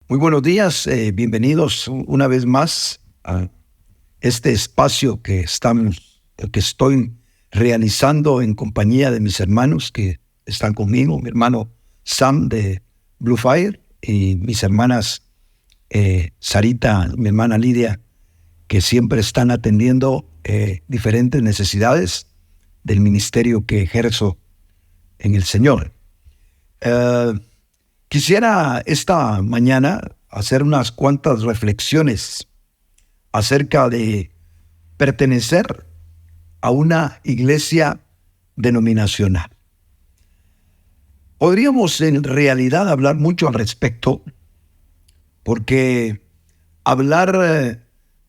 Muy buenos días, bienvenidos una vez más a este espacio que estoy realizando en compañía de mis hermanos que están conmigo, mi hermano Sam de Blue Fire y mis hermanas Sarita, mi hermana Lidia, que siempre están atendiendo diferentes necesidades del ministerio que ejerzo en el Señor. Quisiera esta mañana hacer unas cuantas reflexiones acerca de pertenecer a una iglesia denominacional. Podríamos en realidad hablar mucho al respecto, porque hablar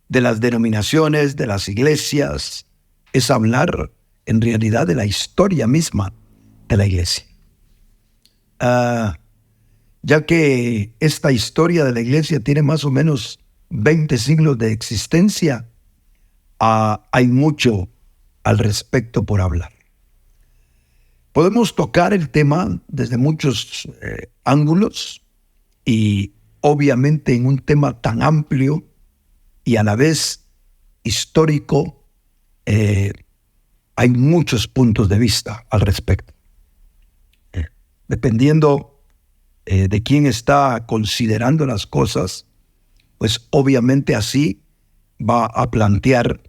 de las denominaciones, de las iglesias, es hablar en realidad de la historia misma de la iglesia. Ya que esta historia de la iglesia tiene más o menos 20 siglos de existencia, hay mucho al respecto por hablar. Podemos tocar el tema desde muchos ángulos y obviamente en un tema tan amplio y a la vez histórico, hay muchos puntos de vista al respecto. Dependiendo de quién está considerando las cosas, pues obviamente así va a plantear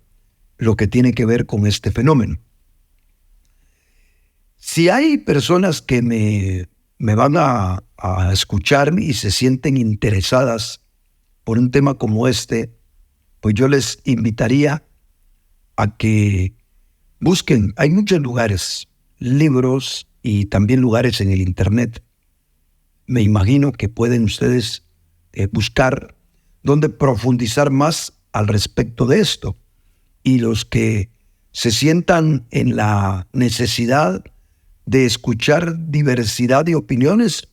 lo que tiene que ver con este fenómeno. Si hay personas que me van a escuchar y se sienten interesadas por un tema como este, pues yo les invitaría a que busquen. Hay muchos lugares, libros y también lugares en el internet. Me imagino que pueden ustedes buscar dónde profundizar más al respecto de esto. Y los que se sientan en la necesidad de escuchar diversidad de opiniones,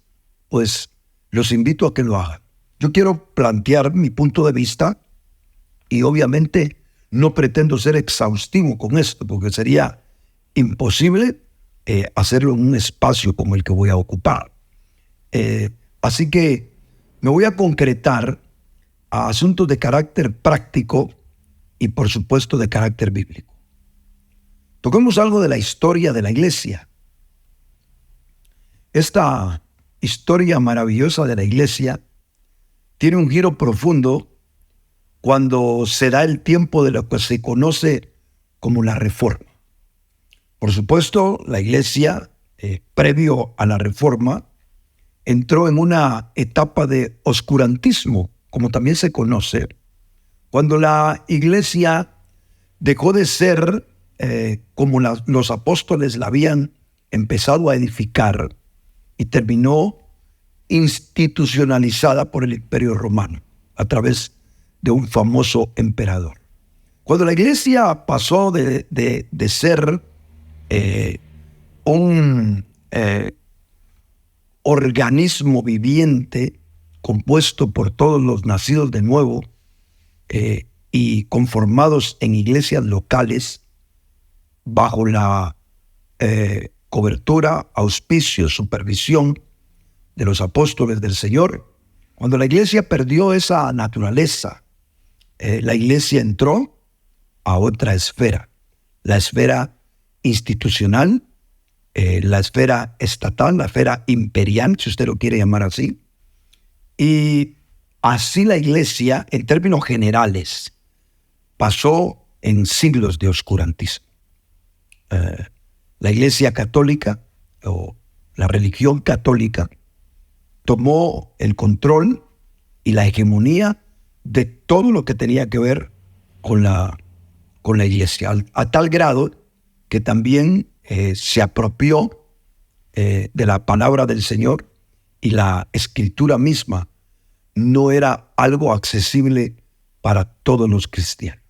pues los invito a que lo hagan. Yo quiero plantear mi punto de vista y obviamente no pretendo ser exhaustivo con esto, porque sería imposible hacerlo en un espacio como el que voy a ocupar. Así que me voy a concretar a asuntos de carácter práctico y por supuesto de carácter bíblico. Toquemos algo de la historia de la iglesia. Esta historia maravillosa de la iglesia tiene un giro profundo cuando se da el tiempo de lo que se conoce como la Reforma. Por supuesto, la iglesia, previo a la Reforma, entró en una etapa de oscurantismo, como también se conoce, cuando la iglesia dejó de ser como los apóstoles la habían empezado a edificar y terminó institucionalizada por el Imperio Romano a través de un famoso emperador. Cuando la iglesia pasó de ser un organismo viviente compuesto por todos los nacidos de nuevo y conformados en iglesias locales bajo la cobertura, auspicio, supervisión de los apóstoles del Señor. Cuando la iglesia perdió esa naturaleza, la iglesia entró a otra esfera, la esfera institucional, la esfera estatal, la esfera imperial, si usted lo quiere llamar así. Y así la iglesia, en términos generales, pasó en siglos de oscurantismo. La iglesia católica, o la religión católica, tomó el control y la hegemonía de todo lo que tenía que ver con la iglesia, a tal grado que también se apropió de la palabra del Señor, y la escritura misma no era algo accesible para todos los cristianos.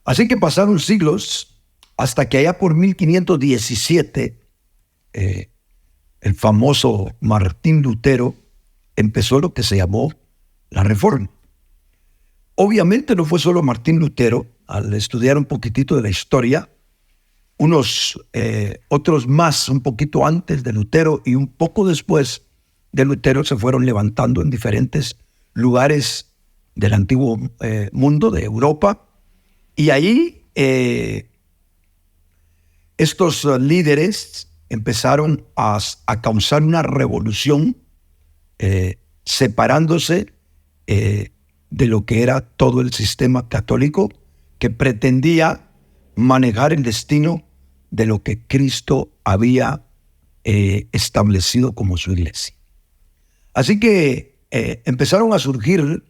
Así que pasaron siglos hasta que allá por 1517 el famoso Martín Lutero empezó lo que se llamó la Reforma. Obviamente no fue solo Martín Lutero. Al estudiar un poquitito de la historia, otros más un poquito antes de Lutero y un poco después de Lutero se fueron levantando en diferentes lugares del antiguo mundo, de Europa, y ahí estos líderes empezaron a causar una revolución, separándose de lo que era todo el sistema católico, que pretendía manejar el destino de lo que Cristo había establecido como su iglesia. Así que empezaron a surgir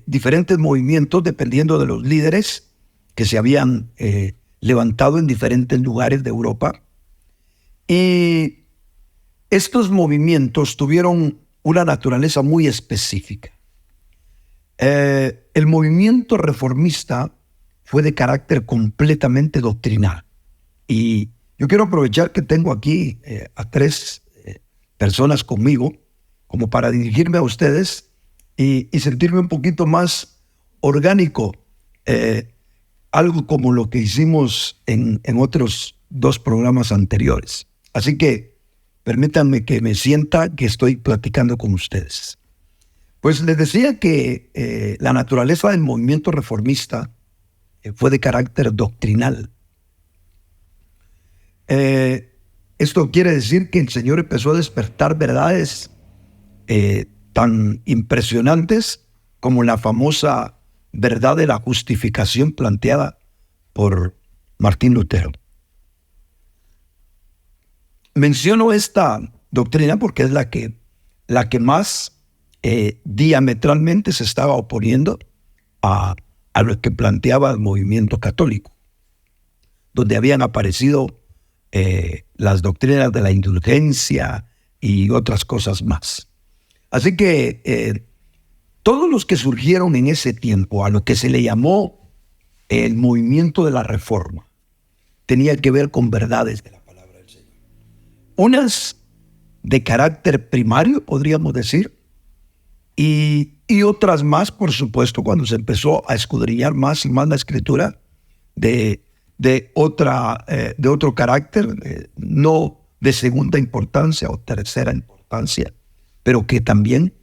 diferentes movimientos dependiendo de los líderes que se habían levantado en diferentes lugares de Europa. Y estos movimientos tuvieron una naturaleza muy específica. El movimiento reformista fue de carácter completamente doctrinal. Y yo quiero aprovechar que tengo aquí a tres personas conmigo, como para dirigirme a ustedes y sentirme un poquito más orgánico, algo como lo que hicimos en otros 2 programas anteriores. Así que permítanme que me sienta que estoy platicando con ustedes. Pues les decía que la naturaleza del movimiento reformista fue de carácter doctrinal. Esto quiere decir que el Señor empezó a despertar verdades tan impresionantes como la famosa verdad de la justificación planteada por Martín Lutero. Menciono esta doctrina porque es la que más diametralmente se estaba oponiendo a lo que planteaba el movimiento católico, donde habían aparecido las doctrinas de la indulgencia y otras cosas más. Así que todos los que surgieron en ese tiempo, a lo que se le llamó el movimiento de la Reforma, tenía que ver con verdades de la palabra del Señor. Unas de carácter primario, podríamos decir, y otras más, por supuesto, cuando se empezó a escudriñar más y más la Escritura, de otro carácter, no de segunda importancia o tercera importancia, pero que también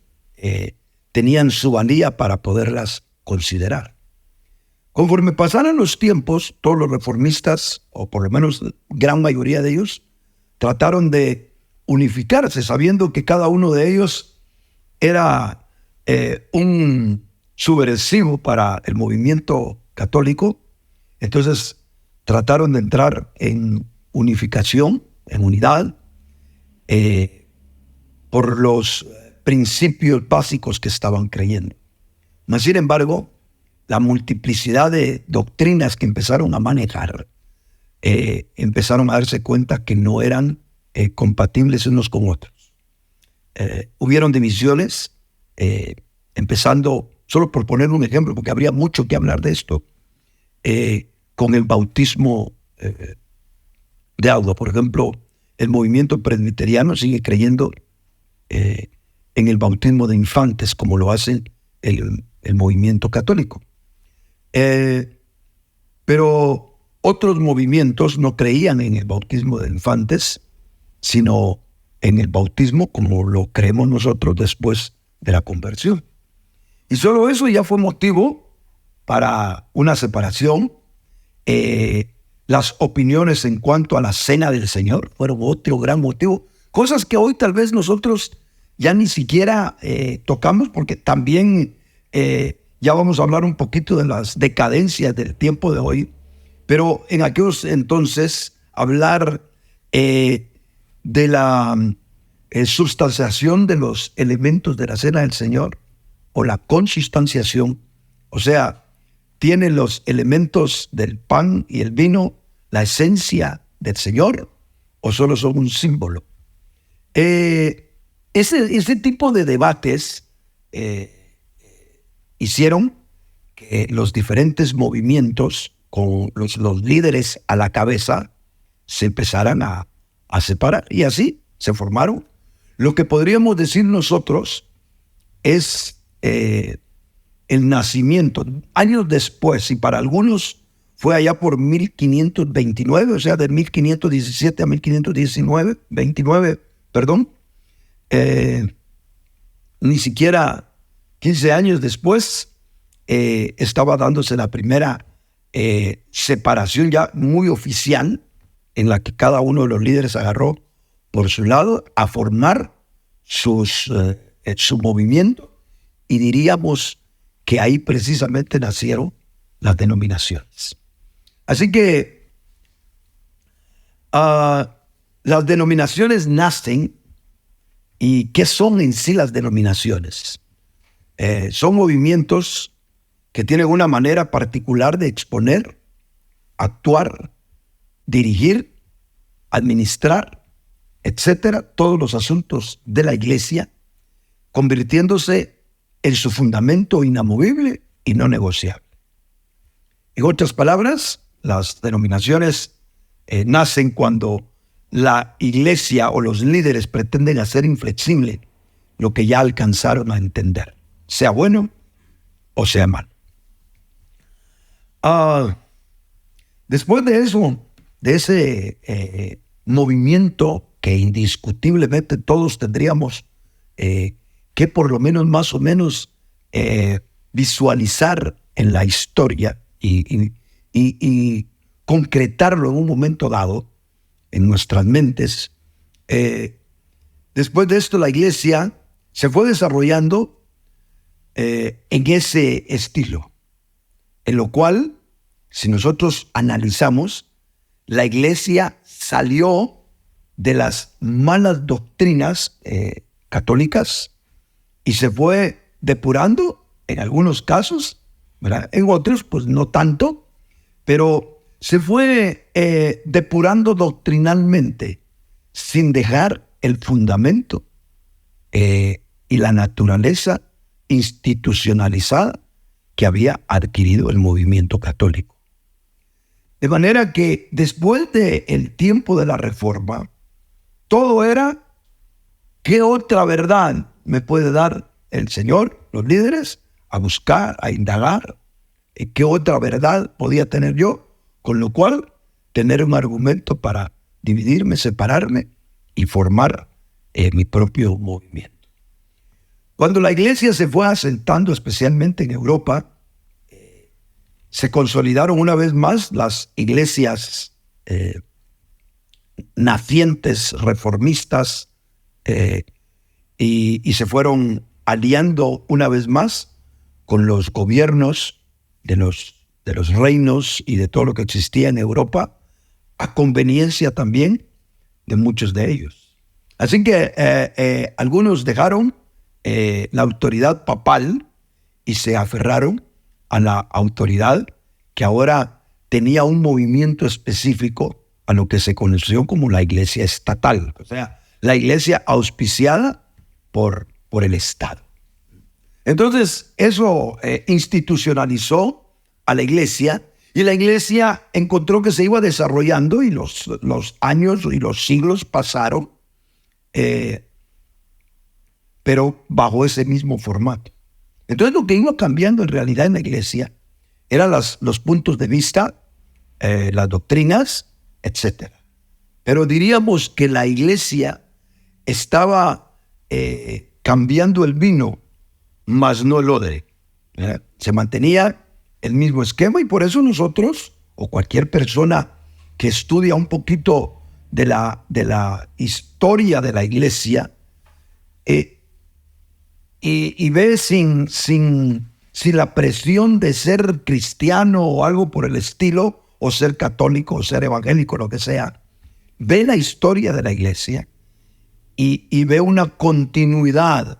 tenían su valía para poderlas considerar. Conforme pasaron los tiempos, todos los reformistas, o por lo menos gran mayoría de ellos, trataron de unificarse, sabiendo que cada uno de ellos era un subversivo para el movimiento católico. Entonces trataron de entrar en unificación, en unidad, por los principios básicos que estaban creyendo. Mas, sin embargo, la multiplicidad de doctrinas que empezaron a manejar, empezaron a darse cuenta que no eran compatibles unos con otros. Hubieron divisiones, empezando, solo por poner un ejemplo, porque habría mucho que hablar de esto, con el bautismo de agua. Por ejemplo, el movimiento presbiteriano sigue creyendo en el bautismo de infantes, como lo hace el movimiento católico. Pero otros movimientos no creían en el bautismo de infantes, sino en el bautismo como lo creemos nosotros después de la conversión. Y solo eso ya fue motivo para una separación. Las opiniones en cuanto a la cena del Señor fueron otro gran motivo. Cosas que hoy tal vez nosotros ya ni siquiera tocamos, porque también ya vamos a hablar un poquito de las decadencias del tiempo de hoy. Pero en aquellos entonces hablar de la sustanciación de los elementos de la cena del Señor, o la consustanciación, o sea, tiene los elementos del pan y el vino la esencia del Señor, o solo son un símbolo. Ese tipo de debates hicieron que los diferentes movimientos, con los líderes a la cabeza, se empezaran a separar, y así se formaron lo que podríamos decir nosotros es el nacimiento. Años después, y para algunos fue allá por 1529, o sea, de 1517 a 1529, ni siquiera 15 años después estaba dándose la primera separación ya muy oficial, en la que cada uno de los líderes agarró por su lado a formar su movimiento, y diríamos que ahí precisamente nacieron las denominaciones. Así que las denominaciones nacen. ¿Y qué son en sí las denominaciones? Son movimientos que tienen una manera particular de exponer, actuar, dirigir, administrar, etcétera, todos los asuntos de la iglesia, convirtiéndose en su fundamento inamovible y no negociable. En otras palabras, las denominaciones nacen cuando la iglesia o los líderes pretenden hacer inflexible lo que ya alcanzaron a entender, sea bueno o sea malo. Después de eso, de ese movimiento que indiscutiblemente todos tendríamos que por lo menos más o menos visualizar en la historia y concretarlo en un momento dado en nuestras mentes. Después de esto, la iglesia se fue desarrollando en ese estilo, en lo cual, si nosotros analizamos, la iglesia salió de las malas doctrinas católicas y se fue depurando en algunos casos, ¿verdad? En otros, pues no tanto, pero se fue depurando doctrinalmente sin dejar el fundamento y la naturaleza institucionalizada que había adquirido el movimiento católico. De manera que después del tiempo de la Reforma, todo era: ¿qué otra verdad me puede dar el Señor, los líderes, a buscar, a indagar? ¿Qué otra verdad podía tener yo? Con lo cual, tener un argumento para dividirme, separarme y formar mi propio movimiento. Cuando la iglesia se fue asentando, especialmente en Europa, se consolidaron una vez más las iglesias nacientes, reformistas, y se fueron aliando una vez más con los gobiernos de los reinos y de todo lo que existía en Europa, a conveniencia también de muchos de ellos. Así que algunos dejaron la autoridad papal y se aferraron a la autoridad que ahora tenía un movimiento específico a lo que se conoció como la iglesia estatal, o sea, la iglesia auspiciada por el Estado. Entonces, eso institucionalizó a la iglesia, y la iglesia encontró que se iba desarrollando, y los años y los siglos pasaron, pero bajo ese mismo formato. Entonces, lo que iba cambiando en realidad en la iglesia eran los puntos de vista, las doctrinas, etc. Pero diríamos que la iglesia estaba cambiando el vino, mas no el odre. Se mantenía el mismo esquema, y por eso nosotros, o cualquier persona que estudia un poquito de la historia de la iglesia, y ve sin la presión de ser cristiano o algo por el estilo, o ser católico, o ser evangélico, lo que sea, ve la historia de la iglesia y ve una continuidad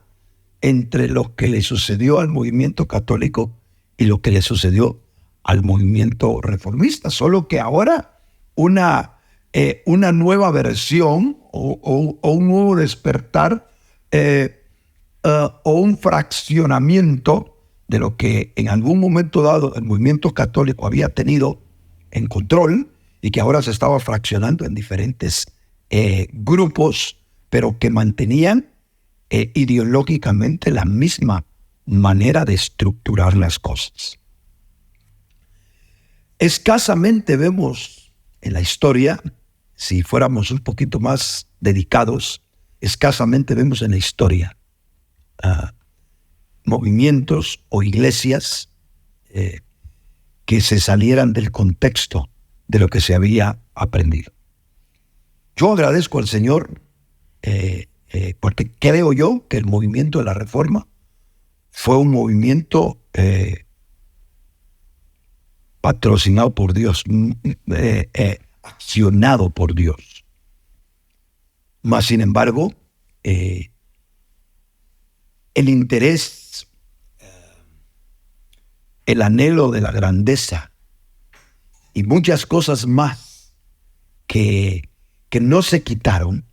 entre lo que le sucedió al movimiento católico y lo que le sucedió al movimiento reformista, solo que ahora una nueva versión o un nuevo despertar o un fraccionamiento de lo que en algún momento dado el movimiento católico había tenido en control, y que ahora se estaba fraccionando en diferentes grupos, pero que mantenían ideológicamente la misma manera de estructurar las cosas. Escasamente vemos en la historia, si fuéramos un poquito más dedicados, escasamente vemos en la historia movimientos o iglesias que se salieran del contexto de lo que se había aprendido. Yo agradezco al Señor porque creo yo que el movimiento de la Reforma fue un movimiento patrocinado por Dios, accionado por Dios. Mas, sin embargo, el interés, el anhelo de la grandeza y muchas cosas más que no se quitaron,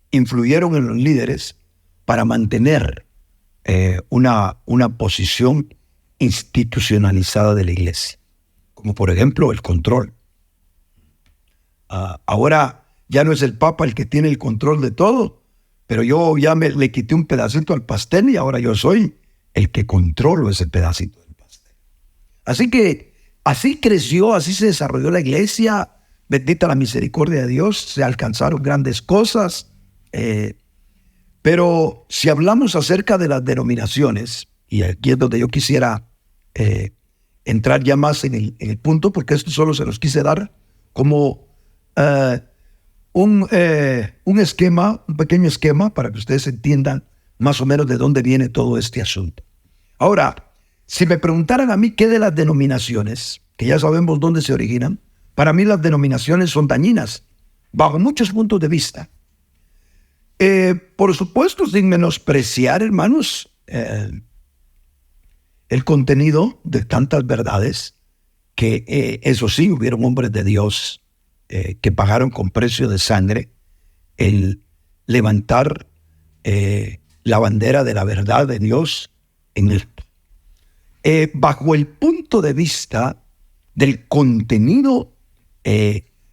influyeron en los líderes para mantener una posición institucionalizada de la iglesia, como por ejemplo el control. Ahora ya no es el Papa el que tiene el control de todo, pero yo ya le quité un pedacito al pastel y ahora yo soy el que controlo ese pedacito del pastel. Así que así creció, así se desarrolló la iglesia. Bendita la misericordia de Dios, se alcanzaron grandes cosas. Pero si hablamos acerca de las denominaciones, y aquí es donde yo quisiera entrar ya más en el punto, porque esto solo se los quise dar como un esquema, un pequeño esquema, para que ustedes entiendan más o menos de dónde viene todo este asunto. Ahora, si me preguntaran a mí qué de las denominaciones, que ya sabemos dónde se originan, para mí las denominaciones son dañinas, bajo muchos puntos de vista. Por supuesto, sin menospreciar, hermanos, el contenido de tantas verdades, que eso sí, hubieron hombres de Dios que pagaron con precio de sangre el levantar la bandera de la verdad de Dios en esto. Bajo el punto de vista del contenido,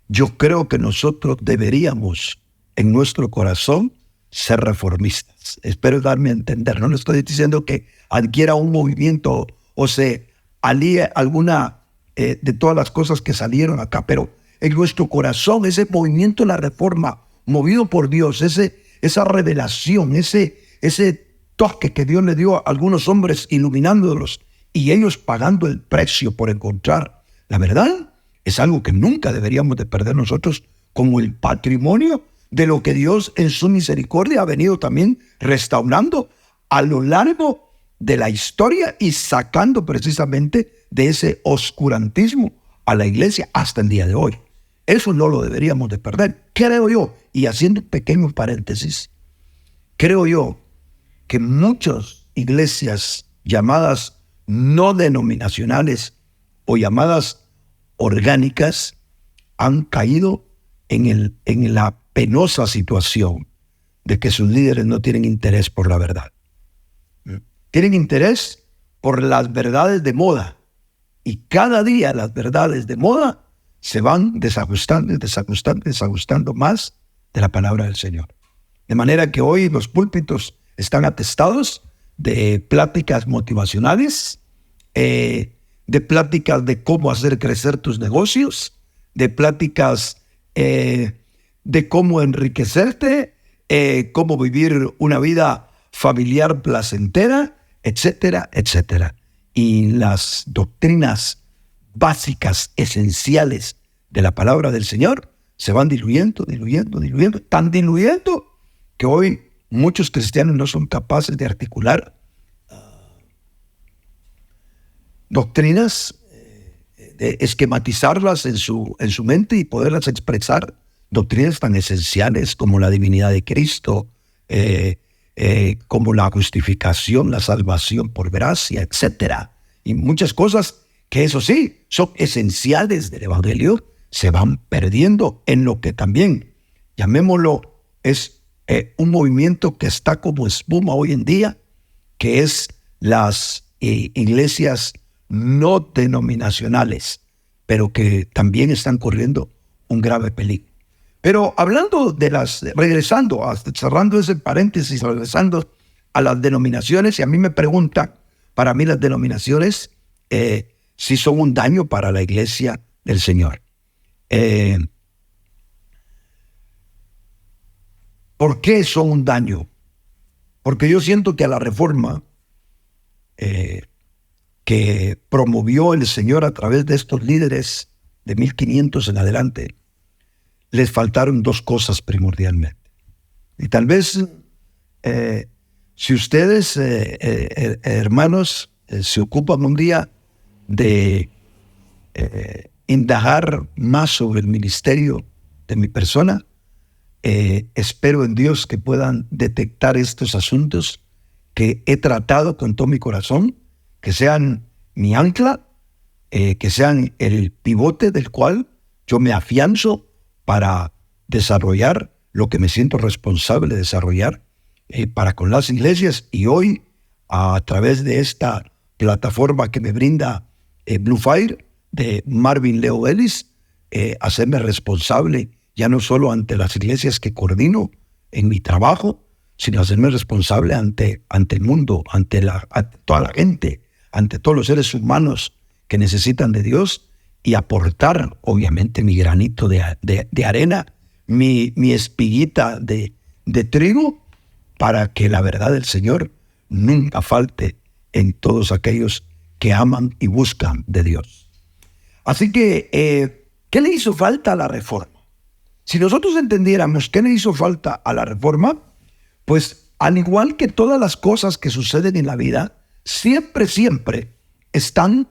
yo creo que nosotros deberíamos en nuestro corazón ser reformistas. Espero darme a entender. No le estoy diciendo que adquiera un movimiento o se alíe alguna de todas las cosas que salieron acá, pero en nuestro corazón ese movimiento de la Reforma, movido por Dios, esa revelación, ese toque que Dios le dio a algunos hombres iluminándolos y ellos pagando el precio por encontrar la verdad, es algo que nunca deberíamos de perder nosotros como el patrimonio de lo que Dios en su misericordia ha venido también restaurando a lo largo de la historia y sacando precisamente de ese oscurantismo a la iglesia hasta el día de hoy. Eso no lo deberíamos de perder, creo yo. Y haciendo un pequeño paréntesis, creo yo que muchas iglesias llamadas no denominacionales o llamadas orgánicas han caído en la penosa situación de que sus líderes no tienen interés por la verdad. Tienen interés por las verdades de moda. Y cada día las verdades de moda se van desajustando más de la palabra del Señor. De manera que hoy los púlpitos están atestados de pláticas motivacionales, de pláticas de cómo hacer crecer tus negocios, de pláticas de cómo enriquecerte, cómo vivir una vida familiar placentera, etcétera, etcétera. Y las doctrinas básicas, esenciales de la palabra del Señor se van diluyendo, tan diluyendo que hoy muchos cristianos no son capaces de articular doctrinas, de esquematizarlas en su mente y poderlas expresar, doctrinas tan esenciales como la divinidad de Cristo, como la justificación, la salvación por gracia, etcétera. Y muchas cosas que eso sí, son esenciales del Evangelio, se van perdiendo en lo que también, llamémoslo, es un movimiento que está como espuma hoy en día, que es las iglesias no denominacionales, pero que también están corriendo un grave peligro. Pero hablando de regresando, cerrando ese paréntesis, regresando a las denominaciones, y a mí me preguntan, para mí las denominaciones sí son un daño para la iglesia del Señor. ¿Por qué son un daño? Porque yo siento que a la reforma que promovió el Señor a través de estos líderes de 1500 en adelante, les faltaron dos cosas primordialmente. Y tal vez, si ustedes, hermanos, se ocupan un día de indagar más sobre el ministerio de mi persona, espero en Dios que puedan detectar estos asuntos que he tratado con todo mi corazón, que sean mi ancla, que sean el pivote del cual yo me afianzo para desarrollar lo que me siento responsable de desarrollar para con las iglesias. Y hoy, a través de esta plataforma que me brinda Blue Fire de Marvin Leo Ellis, hacerme responsable ya no solo ante las iglesias que coordino en mi trabajo, sino hacerme responsable ante el mundo, ante toda la gente, ante todos los seres humanos que necesitan de Dios, y aportar, obviamente, mi granito de arena, mi espiguita de trigo, para que la verdad del Señor nunca falte en todos aquellos que aman y buscan de Dios. Así que, ¿qué le hizo falta a la reforma? Si nosotros entendiéramos qué le hizo falta a la reforma, pues al igual que todas las cosas que suceden en la vida, siempre están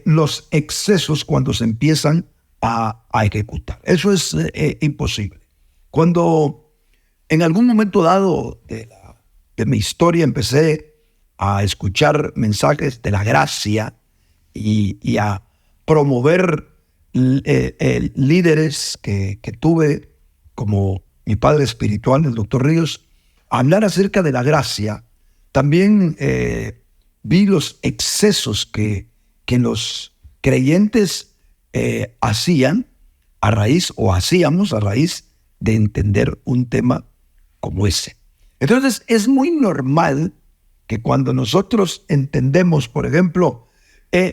los excesos cuando se empiezan a ejecutar. Eso es imposible. Cuando en algún momento dado de mi historia empecé a escuchar mensajes de la gracia y a promover líderes que tuve, como mi padre espiritual, el doctor Ríos, a hablar acerca de la gracia, también vi los excesos que los creyentes hacíamos a raíz de entender un tema como ese. Entonces, es muy normal que cuando nosotros entendemos, por ejemplo,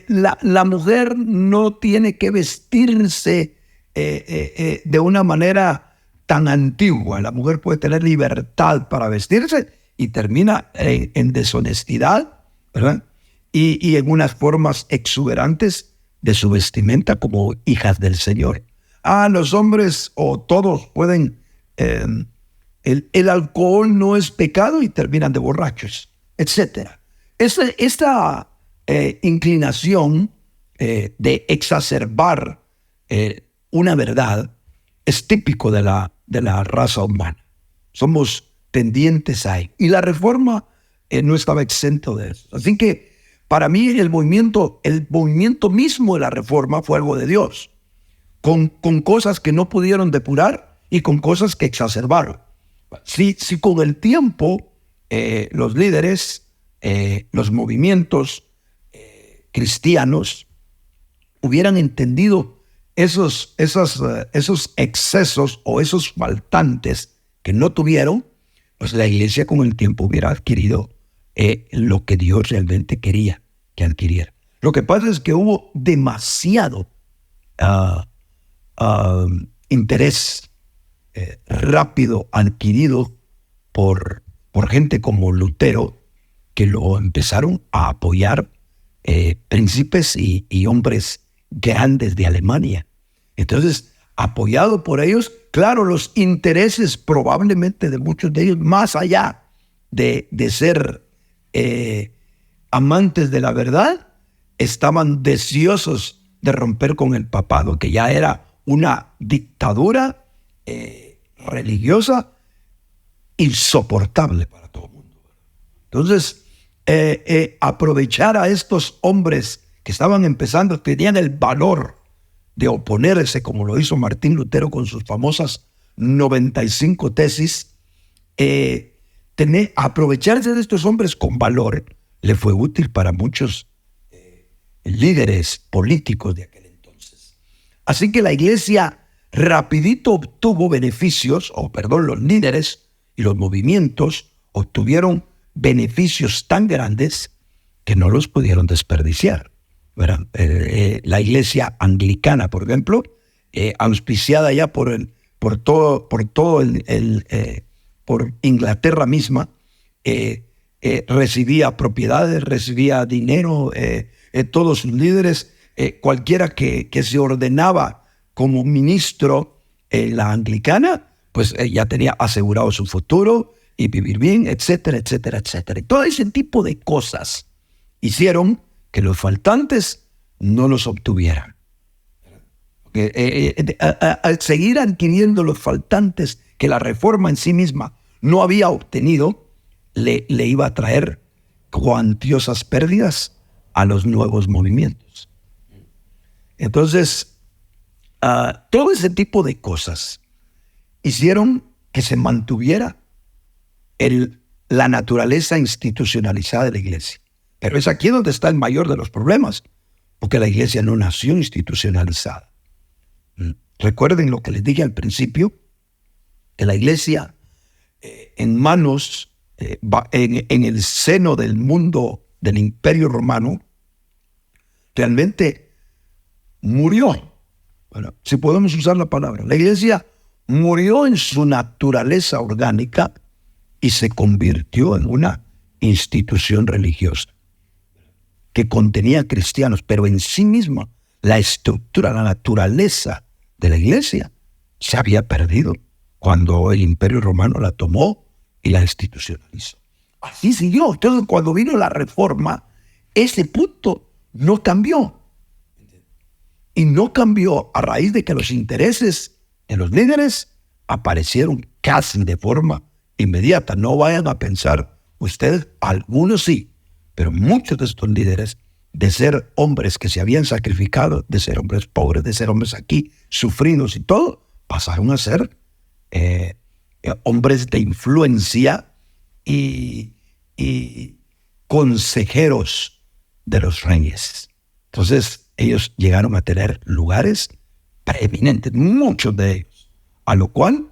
la mujer no tiene que vestirse de una manera tan antigua. La mujer puede tener libertad para vestirse y termina en deshonestidad, ¿verdad? Y en unas formas exuberantes de su vestimenta como hijas del Señor. Los hombres o todos pueden, el alcohol no es pecado y terminan de borrachos, etc. Esta inclinación de exacerbar una verdad es típico de la raza humana. Somos tendientes a ello. Y la reforma no estaba exento de eso. Así que para mí el movimiento mismo de la reforma fue algo de Dios, con cosas que no pudieron depurar y con cosas que exacerbaron. Si con el tiempo los líderes, los movimientos cristianos hubieran entendido esos excesos o esos faltantes que no tuvieron, pues la iglesia con el tiempo hubiera adquirido lo que Dios realmente quería que adquiriera. Lo que pasa es que hubo demasiado interés rápido adquirido por gente como Lutero, que lo empezaron a apoyar príncipes y hombres grandes de Alemania. Entonces, apoyado por ellos, claro, los intereses probablemente de muchos de ellos, más allá de ser amantes de la verdad, estaban deseosos de romper con el papado, que ya era una dictadura religiosa insoportable para todo el mundo. Entonces, aprovechar a estos hombres que estaban empezando, tenían el valor de oponerse, como lo hizo Martín Lutero con sus famosas 95 tesis, aprovecharse de estos hombres con valor le fue útil para muchos líderes políticos de aquel entonces. Así que la iglesia rapidito obtuvo beneficios, los líderes y los movimientos obtuvieron beneficios tan grandes que no los pudieron desperdiciar. La iglesia anglicana, por ejemplo, auspiciada ya por todo por Inglaterra misma, recibía propiedades, recibía dinero, todos sus líderes, cualquiera que se ordenaba como ministro en la anglicana, pues ya tenía asegurado su futuro y vivir bien, etcétera, etcétera, etcétera. Y todo ese tipo de cosas hicieron que los faltantes no los obtuvieran. Al seguir adquiriendo los faltantes que la reforma en sí misma no había obtenido, le iba a traer cuantiosas pérdidas a los nuevos movimientos. Entonces, todo ese tipo de cosas hicieron que se mantuviera la naturaleza institucionalizada de la iglesia. Pero es aquí donde está el mayor de los problemas, porque la iglesia no nació institucionalizada. Recuerden lo que les dije al principio, que la iglesia en manos, en el seno del mundo del Imperio Romano, realmente murió. Bueno, si podemos usar la palabra, la iglesia murió en su naturaleza orgánica y se convirtió en una institución religiosa que contenía cristianos, pero en sí misma la estructura, la naturaleza de la iglesia se había perdido cuando el Imperio Romano la tomó y la institucionalizó. Así siguió. Entonces, cuando vino la reforma, ese punto no cambió. Y no cambió a raíz de que los intereses de los líderes aparecieron casi de forma inmediata. No vayan a pensar ustedes, algunos sí, pero muchos de estos líderes, de ser hombres que se habían sacrificado, de ser hombres pobres, de ser hombres aquí sufridos y todo, pasaron a ser hombres de influencia y consejeros de los reyes. Entonces, ellos llegaron a tener lugares preeminentes, muchos de ellos, a lo cual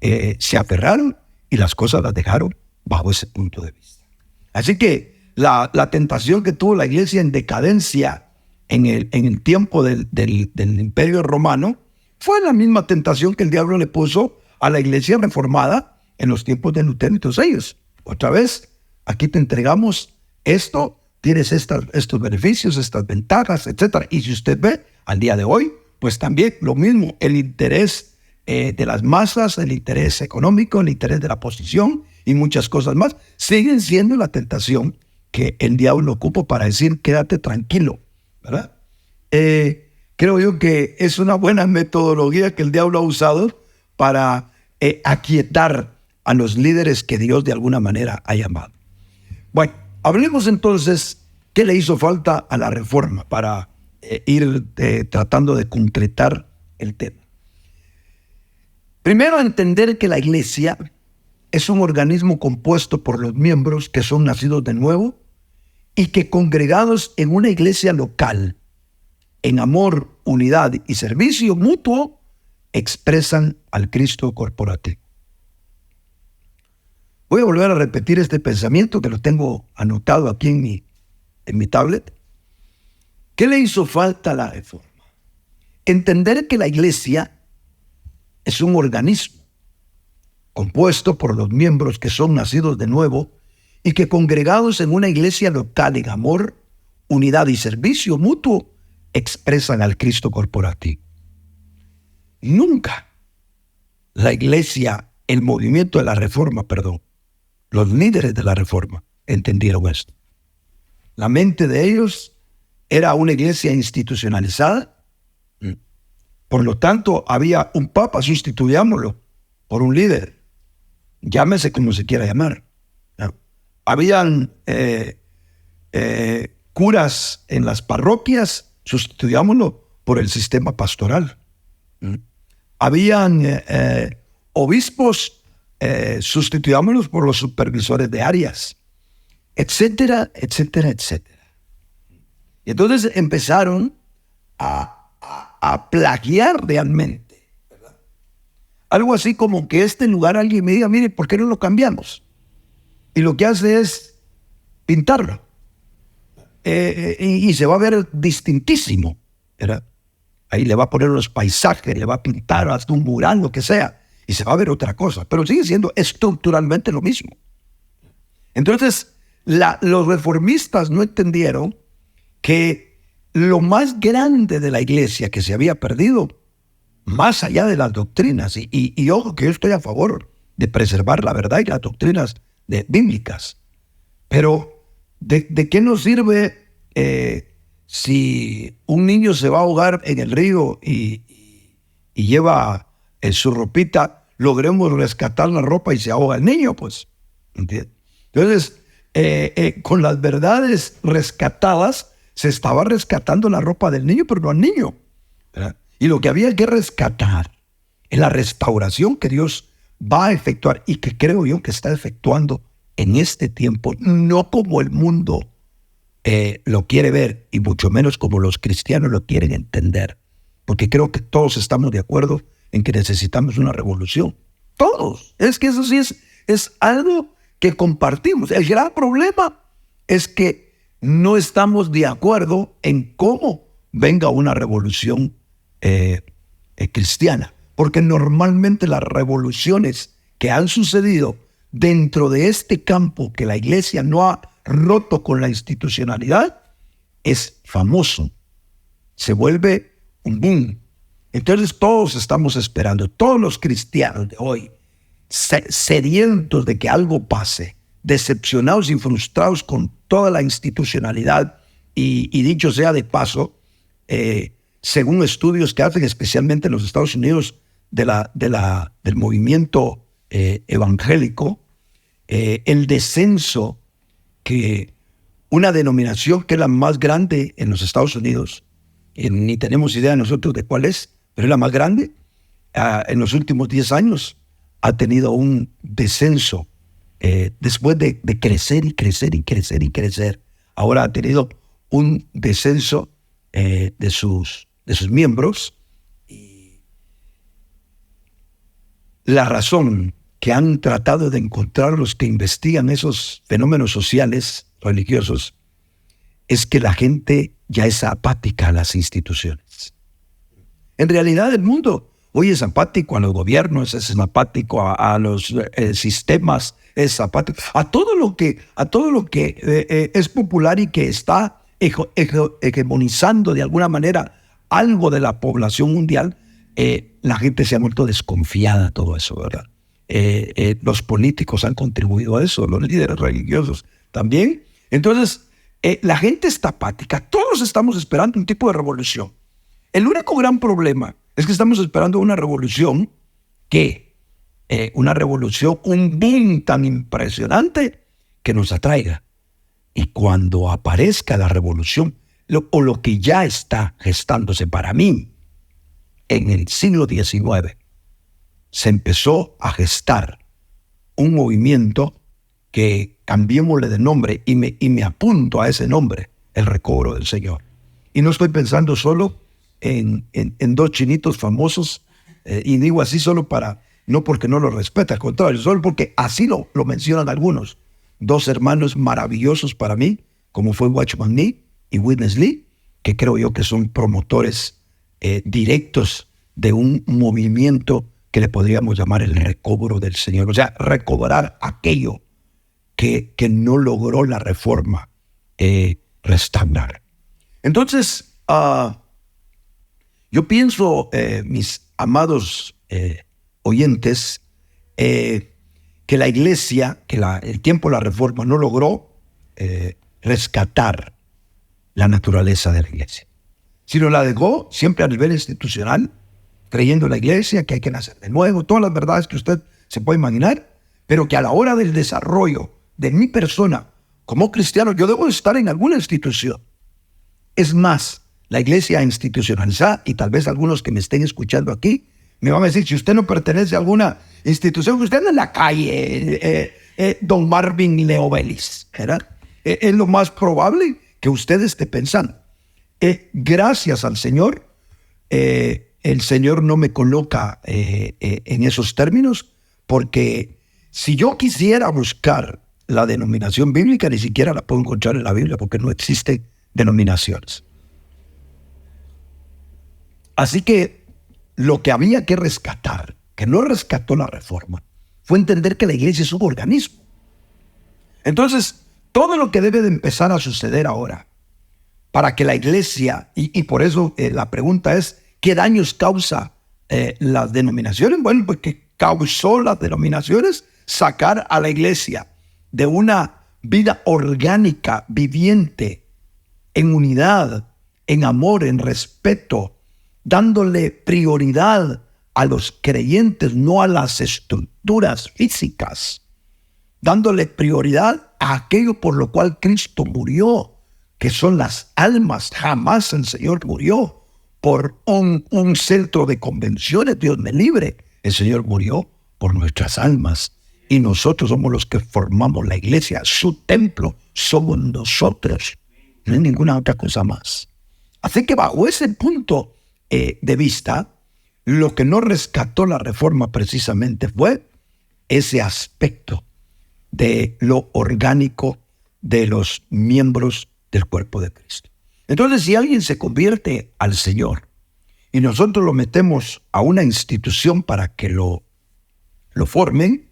se aferraron y las cosas las dejaron bajo ese punto de vista. Así que la tentación que tuvo la iglesia en decadencia en el tiempo del Imperio Romano fue la misma tentación que el diablo le puso a la iglesia reformada en los tiempos de Lutero y todos ellos. Otra vez, aquí te entregamos esto, tienes estos beneficios, estas ventajas, etc. Y si usted ve, al día de hoy, pues también lo mismo, el interés de las masas, el interés económico, el interés de la posición y muchas cosas más, siguen siendo la tentación que el diablo ocupa para decir, quédate tranquilo, ¿verdad? Creo yo que es una buena metodología que el diablo ha usado para aquietar a los líderes que Dios de alguna manera ha llamado. Bueno, hablemos entonces qué le hizo falta a la reforma para ir tratando de concretar el tema. Primero, entender que la iglesia es un organismo compuesto por los miembros que son nacidos de nuevo y que congregados en una iglesia local, en amor, unidad y servicio mutuo, expresan al Cristo corporativo. Voy a volver a repetir este pensamiento que lo tengo anotado aquí en mi tablet. ¿Qué le hizo falta a la reforma? Entender que la iglesia es un organismo compuesto por los miembros que son nacidos de nuevo y que congregados en una iglesia local en amor, unidad y servicio mutuo, expresan al Cristo corporativo. Nunca la iglesia, el movimiento de la reforma, los líderes de la reforma entendieron esto. La mente de ellos era una iglesia institucionalizada. Por lo tanto, había un papa, sustituyámoslo por un líder. Llámese como se quiera llamar. Habían curas en las parroquias, sustituyámoslo por el sistema pastoral. Habían obispos, sustituyámoslos por los supervisores de áreas, etcétera, etcétera, etcétera. Y entonces empezaron a plagiar realmente, ¿verdad? Algo así como que este lugar alguien me diga, mire, ¿por qué no lo cambiamos? Y lo que hace es pintarlo. Y se va a ver distintísimo, ¿verdad? Ahí le va a poner los paisajes, le va a pintar hasta un mural, lo que sea. y se va a ver otra cosa, pero sigue siendo estructuralmente lo mismo. Entonces, los reformistas no entendieron que lo más grande de la iglesia que se había perdido, más allá de las doctrinas, y ojo que yo estoy a favor de preservar la verdad y las doctrinas bíblicas, pero ¿de qué nos sirve si un niño se va a ahogar en el río y lleva su ropita, logremos rescatar la ropa y se ahoga el niño? Pues, ¿entiendes? Entonces, con las verdades rescatadas, se estaba rescatando la ropa del niño, pero no al niño, ¿verdad? Y lo que había que rescatar es la restauración que Dios va a efectuar y que creo yo que está efectuando en este tiempo, no como el mundo lo quiere ver y mucho menos como los cristianos lo quieren entender, porque creo que todos estamos de acuerdo en que necesitamos una revolución. Todos. Es que eso sí es algo que compartimos. El gran problema es que no estamos de acuerdo en cómo venga una revolución cristiana, porque normalmente las revoluciones que han sucedido dentro de este campo que la iglesia no ha roto con la institucionalidad es famoso, se vuelve un boom. Entonces todos estamos esperando, todos los cristianos de hoy, sedientos de que algo pase, decepcionados y frustrados con toda la institucionalidad, y dicho sea de paso, según estudios que hacen especialmente en los Estados Unidos del movimiento evangélico, el descenso que una denominación que es la más grande en los Estados Unidos, ni tenemos idea nosotros de cuál es, pero es la más grande, en los últimos 10 años ha tenido un descenso después de crecer y crecer y crecer y crecer. Ahora ha tenido un descenso de sus miembros. Y la razón que han tratado de encontrar los que investigan esos fenómenos sociales, religiosos, es que la gente ya es apática a las instituciones. En realidad el mundo hoy es apático a los gobiernos, es apático a los sistemas, es apático a todo lo que es popular y que está hegemonizando de alguna manera algo de la población mundial. La gente se ha vuelto desconfiada de todo eso, ¿verdad? Los políticos han contribuido a eso, los líderes religiosos también. Entonces, la gente está apática. Todos estamos esperando un tipo de revolución. El único gran problema es que estamos esperando una revolución un boom tan impresionante que nos atraiga. Y cuando aparezca la revolución, lo que ya está gestándose para mí, en el siglo XIX, se empezó a gestar un movimiento que cambiémosle de nombre y me apunto a ese nombre, el recobro del Señor. Y no estoy pensando solo en dos chinitos famosos, y digo así solo no porque no lo respete, al contrario, solo porque así lo mencionan algunos. Dos hermanos maravillosos para mí, como fue Watchman Nee y Witness Lee, que creo yo que son promotores directos de un movimiento que le podríamos llamar el recobro del Señor. O sea, recobrar aquello que no logró la reforma restaurar. Entonces, yo pienso, mis amados oyentes, que la iglesia, el tiempo de la reforma no logró rescatar la naturaleza de la iglesia, sino la dejó siempre a nivel institucional, creyendo en la iglesia, que hay que nacer de nuevo, todas las verdades que usted se puede imaginar, pero que a la hora del desarrollo de mi persona como cristiano, yo debo estar en alguna institución. Es más, la iglesia institucionalizada, y tal vez algunos que me estén escuchando aquí me van a decir, si usted no pertenece a alguna institución, usted anda en la calle, don Marvin Leo Vélez, ¿verdad? Es lo más probable que usted esté pensando. Gracias al Señor, el Señor no me coloca en esos términos, porque si yo quisiera buscar la denominación bíblica, ni siquiera la puedo encontrar en la Biblia, porque no existen denominaciones. Así que lo que había que rescatar, que no rescató la Reforma fue entender que la iglesia es un organismo. Entonces, todo lo que debe de empezar a suceder ahora para que la iglesia, y por eso la pregunta es, ¿qué daños causa las denominaciones? Bueno, pues que causó las denominaciones sacar a la iglesia de una vida orgánica, viviente, en unidad, en amor, en respeto, dándole prioridad a los creyentes, no a las estructuras físicas, dándole prioridad a aquello por lo cual Cristo murió, que son las almas. Jamás el Señor murió por un centro de convenciones, Dios me libre. El Señor murió por nuestras almas y nosotros somos los que formamos la iglesia. Su templo somos nosotros, no hay ninguna otra cosa más. Así que bajo ese punto de vista, lo que no rescató la Reforma precisamente fue ese aspecto de lo orgánico de los miembros del cuerpo de Cristo. Entonces, si alguien se convierte al Señor y nosotros lo metemos a una institución para que lo formen,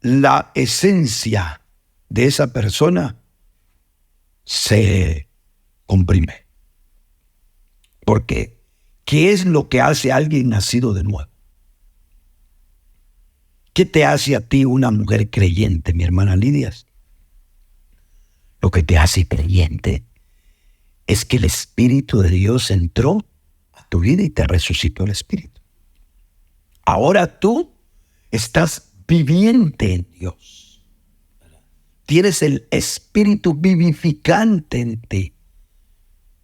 la esencia de esa persona se comprime. Porque, ¿qué es lo que hace a alguien nacido de nuevo? ¿Qué te hace a ti una mujer creyente, mi hermana Lidia? Lo que te hace creyente es que el Espíritu de Dios entró a tu vida y te resucitó el Espíritu. Ahora tú estás viviente en Dios. Tienes el Espíritu vivificante en ti.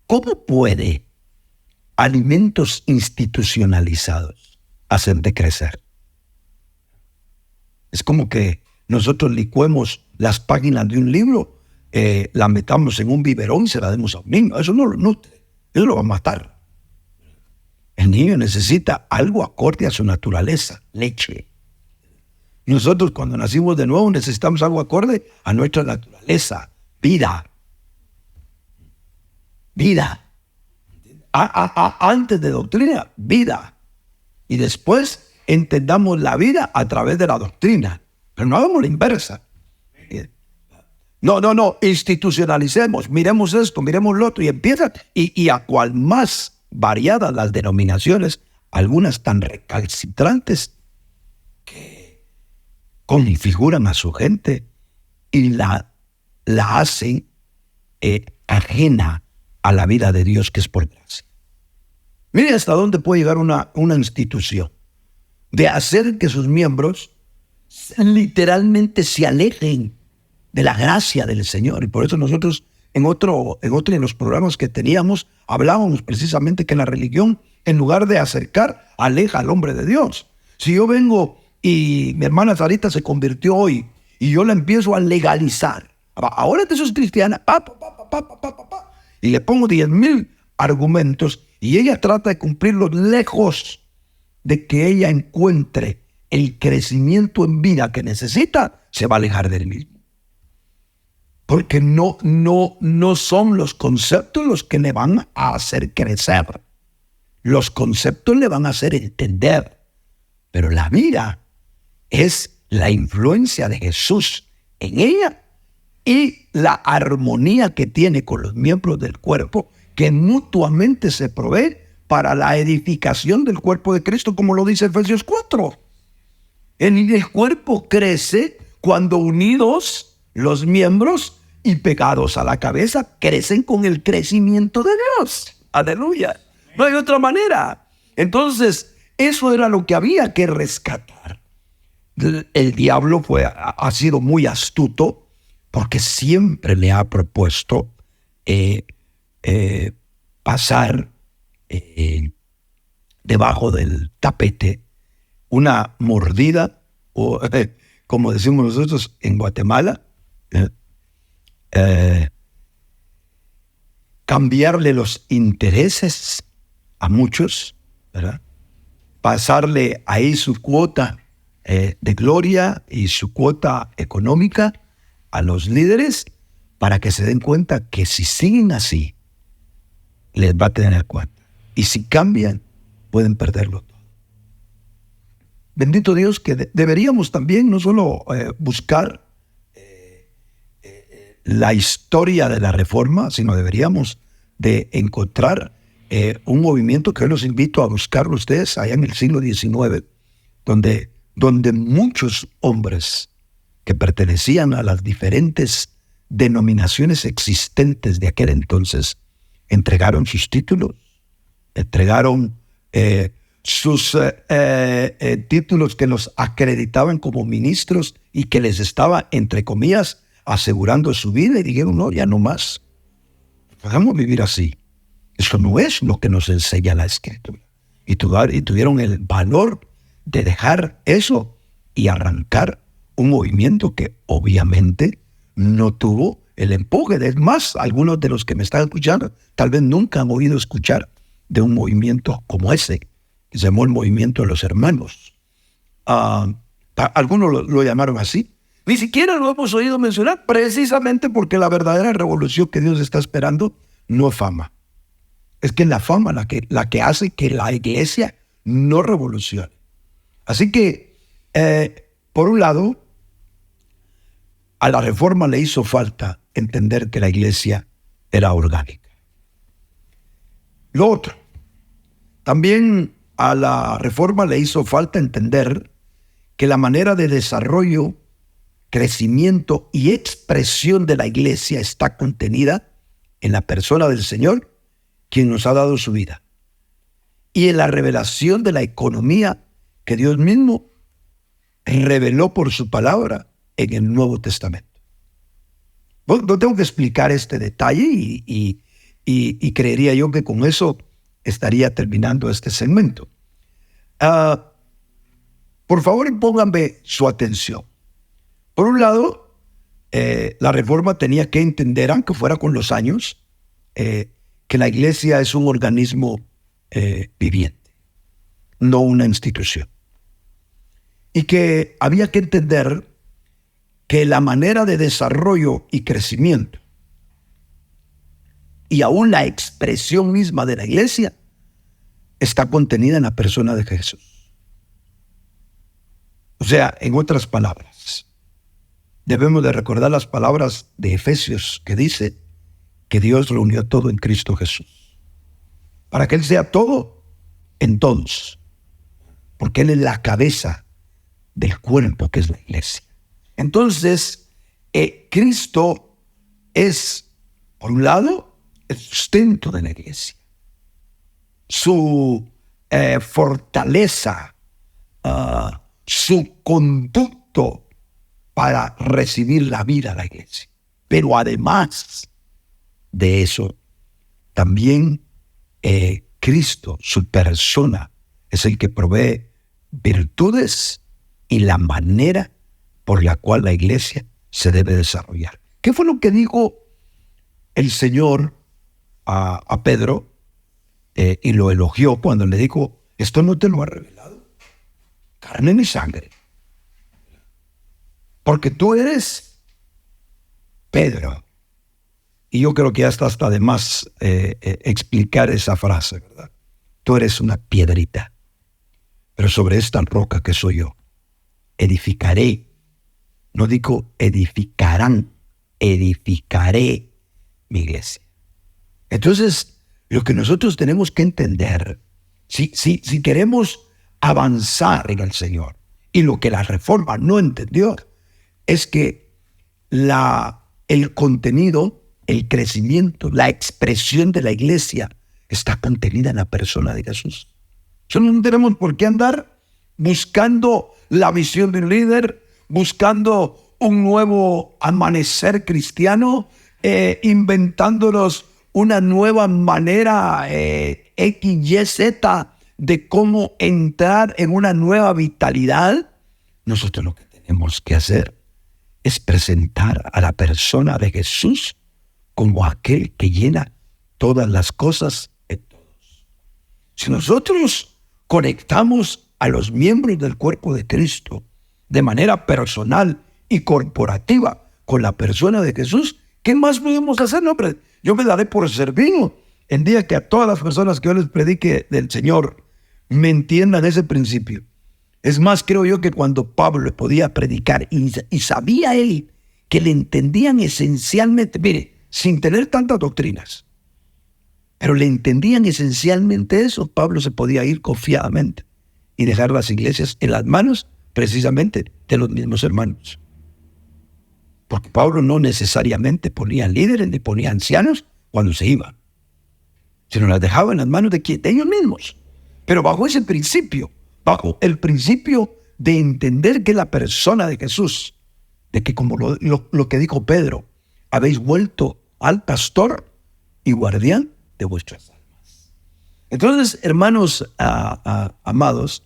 ¿Cómo puede alimentos institucionalizados hacerte crecer? Es como que nosotros licuemos las páginas de un libro, la metamos en un biberón y se la demos a un niño. Eso no lo nutre, eso lo va a matar. El niño necesita algo acorde a su naturaleza, leche. Nosotros cuando nacimos de nuevo necesitamos algo acorde a nuestra naturaleza, vida. Vida. Antes de doctrina, vida. Y después entendamos la vida a través de la doctrina. Pero no hagamos la inversa. No, institucionalicemos, miremos esto, miremos lo otro, y empieza, y a cual más variadas las denominaciones, algunas tan recalcitrantes que configuran a su gente y la hacen ajena a la vida de Dios que es por gracia. Mire hasta dónde puede llegar una institución de hacer que sus miembros literalmente se alejen de la gracia del Señor. Y por eso nosotros en los programas que teníamos hablábamos precisamente que la religión, en lugar de acercar, aleja al hombre de Dios. Si yo vengo y mi hermana Sarita se convirtió hoy y yo la empiezo a legalizar, ahora te sos cristiana, y le pongo 10,000 argumentos y ella trata de cumplirlos, lejos de que ella encuentre el crecimiento en vida que necesita, se va a alejar del mismo. Porque no son los conceptos los que le van a hacer crecer. Los conceptos le van a hacer entender. Pero la vida es la influencia de Jesús en ella y la armonía que tiene con los miembros del cuerpo, que mutuamente se provee para la edificación del cuerpo de Cristo, como lo dice Efesios 4. El cuerpo crece cuando unidos los miembros y pegados a la cabeza crecen con el crecimiento de Dios. Aleluya. No hay otra manera. Entonces, eso era lo que había que rescatar. El diablo ha sido muy astuto porque siempre le ha propuesto pasar debajo del tapete una mordida, o como decimos nosotros en Guatemala, cambiarle los intereses a muchos, ¿verdad? Pasarle ahí su cuota de gloria y su cuota económica a los líderes para que se den cuenta que si siguen así, les va a tener cuenta. Y si cambian, pueden perderlo todo. Bendito Dios que deberíamos también no solo buscar la historia de la Reforma, sino deberíamos de encontrar un movimiento que yo los invito a buscar ustedes allá en el siglo XIX, donde muchos hombres que pertenecían a las diferentes denominaciones existentes de aquel entonces entregaron sus títulos, entregaron sus títulos que los acreditaban como ministros y que les estaba, entre comillas, asegurando su vida, y dijeron, no, ya no más. Podemos vivir así. Eso no es lo que nos enseña la Escritura. Y tuvieron el valor de dejar eso y arrancar un movimiento que obviamente no tuvo el empuje. Es más, algunos de los que me están escuchando tal vez nunca han oído escuchar de un movimiento como ese, que se llamó el Movimiento de los Hermanos. Algunos lo llamaron así. Ni siquiera lo hemos oído mencionar, precisamente porque la verdadera revolución que Dios está esperando no es fama. Es que la fama la que hace que la iglesia no revolucione. Así que, por un lado, a la Reforma le hizo falta entender que la iglesia era orgánica. Lo otro, también a la Reforma le hizo falta entender que la manera de desarrollo, crecimiento y expresión de la iglesia está contenida en la persona del Señor, quien nos ha dado su vida, y en la revelación de la economía que Dios mismo reveló por su palabra en el Nuevo Testamento. No tengo que explicar este detalle y creería yo que con eso estaría terminando este segmento. Por favor, pónganme su atención. Por un lado, la Reforma tenía que entender, aunque fuera con los años, que la iglesia es un organismo viviente, no una institución. Y que había que entender que la manera de desarrollo y crecimiento y aún la expresión misma de la iglesia está contenida en la persona de Jesús. O sea, en otras palabras, debemos de recordar las palabras de Efesios que dice que Dios reunió todo en Cristo Jesús, para que Él sea todo en todos, porque Él es la cabeza del cuerpo que es la iglesia. Entonces, Cristo es, por un lado, el sustento de la iglesia, su fortaleza, su conducto para recibir la vida de la iglesia. Pero además de eso, también Cristo, su persona, es el que provee virtudes y la manera por la cual la iglesia se debe desarrollar. ¿Qué fue lo que dijo el Señor a Pedro y lo elogió cuando le dijo, esto no te lo ha revelado carne ni sangre, porque tú eres Pedro? Y yo creo que ya está hasta de más explicar esa frase, ¿verdad? Tú eres una piedrita, pero sobre esta roca que soy yo, edificaré. No digo edificarán, edificaré mi iglesia. Entonces, lo que nosotros tenemos que entender, si queremos avanzar en el Señor, y lo que la Reforma no entendió, es que el contenido, el crecimiento, la expresión de la iglesia está contenida en la persona de Jesús. Entonces no tenemos por qué andar buscando la visión de un líder, buscando un nuevo amanecer cristiano, inventándonos una nueva manera XYZ de cómo entrar en una nueva vitalidad. Nosotros lo que tenemos que hacer es presentar a la persona de Jesús como aquel que llena todas las cosas en todos. Si nosotros conectamos a los miembros del cuerpo de Cristo de manera personal y corporativa con la persona de Jesús, ¿qué más podemos hacer? No, hombre, yo me daré por servido el día que a todas las personas que yo les predique del Señor me entiendan ese principio. Es más, creo yo que cuando Pablo podía predicar y sabía él que le entendían esencialmente, mire, sin tener tantas doctrinas, pero le entendían esencialmente eso, Pablo se podía ir confiadamente y dejar las iglesias en las manos precisamente de los mismos hermanos. Porque Pablo no necesariamente ponía líderes ni ponía ancianos cuando se iba, sino las dejaba en las manos de ellos mismos. Pero bajo ese principio, bajo el principio de entender que la persona de Jesús, de que como lo que dijo Pedro, habéis vuelto al pastor y guardián de vuestras almas. Entonces, hermanos amados,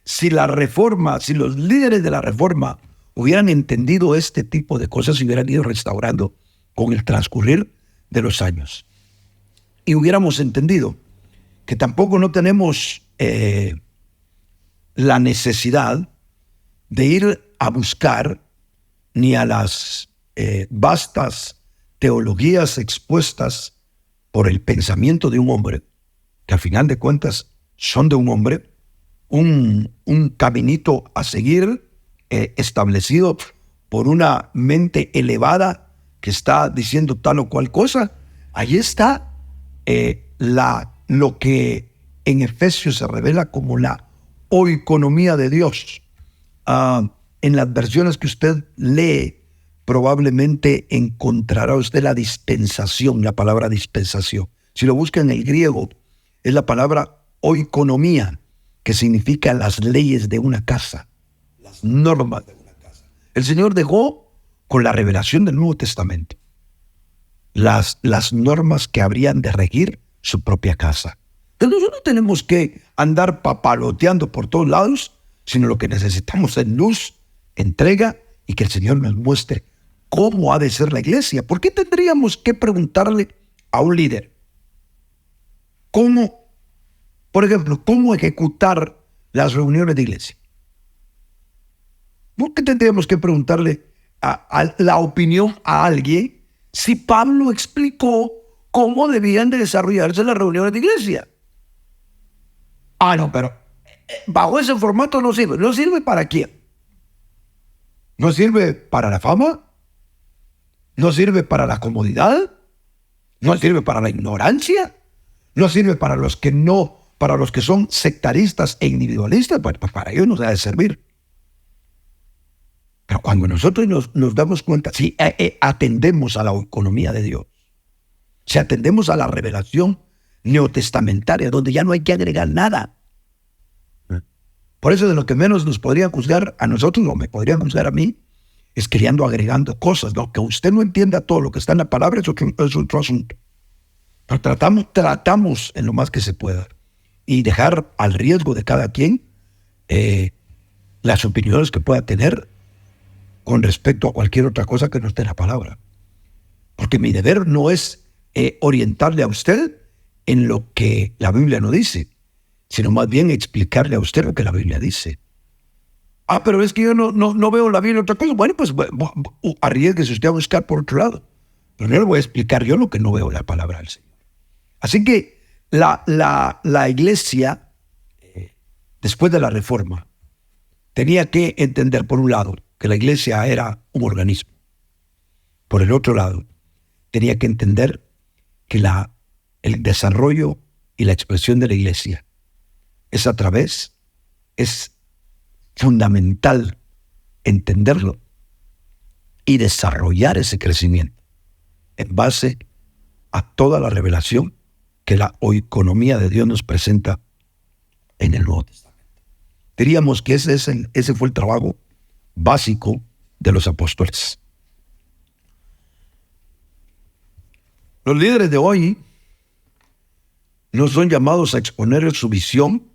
si la reforma, si los líderes de la reforma hubieran entendido este tipo de cosas, se hubieran ido restaurando con el transcurrir de los años. Y hubiéramos entendido que tampoco no tenemos la necesidad de ir a buscar ni a las vastas teologías expuestas por el pensamiento de un hombre, que al final de cuentas son de un hombre, un caminito a seguir establecido por una mente elevada que está diciendo tal o cual cosa. Ahí está lo que en Efesios se revela como la oikonomía de Dios. En las versiones que usted lee, probablemente encontrará usted la dispensación, la palabra dispensación. Si lo busca en el griego, es la palabra oikonomía, que significa las leyes de una casa, las normas de una casa. El Señor dejó con la revelación del Nuevo Testamento las normas que habrían de regir su propia casa. Entonces nosotros no tenemos que andar papaloteando por todos lados, sino lo que necesitamos es luz, entrega y que el Señor nos muestre cómo ha de ser la iglesia. ¿Por qué tendríamos que preguntarle a un líder cómo, por ejemplo, cómo ejecutar las reuniones de iglesia? ¿Por qué tendríamos que preguntarle a la opinión a alguien si Pablo explicó cómo debían de desarrollarse las reuniones de iglesia? No, pero bajo ese formato no sirve. ¿No sirve para quién? ¿No sirve para la fama? ¿No sirve para la comodidad? ¿No sirve para la ignorancia? ¿No sirve para los que son sectaristas e individualistas? Bueno, pues para ellos nos ha de servir. Pero cuando nosotros nos damos cuenta, si atendemos a la economía de Dios, si atendemos a la revelación neotestamentaria, donde ya no hay que agregar nada. Por eso de lo que menos nos podrían juzgar a nosotros, o me podrían juzgar a mí, es queriendo agregando cosas. ¿No? Que usted no entienda todo lo que está en la palabra es otro asunto. Pero tratamos en lo más que se pueda y dejar al riesgo de cada quien las opiniones que pueda tener con respecto a cualquier otra cosa que no esté en la palabra. Porque mi deber no es orientarle a usted en lo que la Biblia no dice, sino más bien explicarle a usted lo que la Biblia dice. Pero es que yo no veo la Biblia otra cosa. Bueno, pues arriesguese usted a buscar por otro lado. Pero no le voy a explicar yo lo que no veo en la palabra del Señor. Así que la iglesia, después de la Reforma, tenía que entender, por un lado, que la iglesia era un organismo. Por el otro lado, tenía que entender que el desarrollo y la expresión de la iglesia es fundamental entenderlo y desarrollar ese crecimiento en base a toda la revelación que la oikonomía de Dios nos presenta en el Nuevo Testamento. Diríamos que ese fue el trabajo básico de los apóstoles. Los líderes de hoy no son llamados a exponer su visión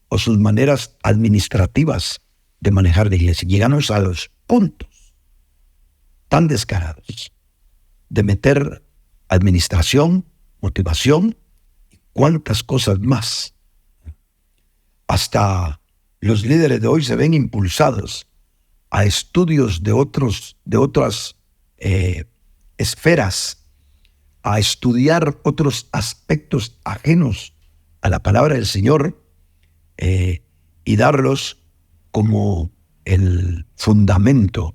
o sus maneras administrativas de manejar la iglesia. Llegamos a los puntos tan descarados de meter administración, motivación y cuántas cosas más. Hasta los líderes de hoy se ven impulsados a estudios de otras esferas, a estudiar otros aspectos ajenos a la palabra del Señor y darlos como el fundamento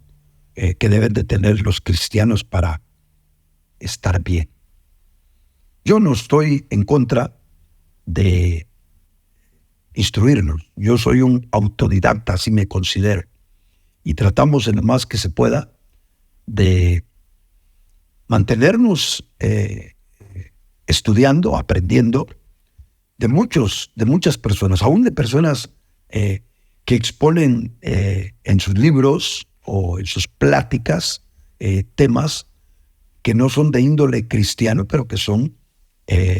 que deben de tener los cristianos para estar bien. Yo no estoy en contra de instruirnos. Yo soy un autodidacta, así me considero. Y tratamos en lo más que se pueda de mantenernos estudiando, aprendiendo de muchas personas, aún de personas que exponen en sus libros o en sus pláticas temas que no son de índole cristiano, pero que son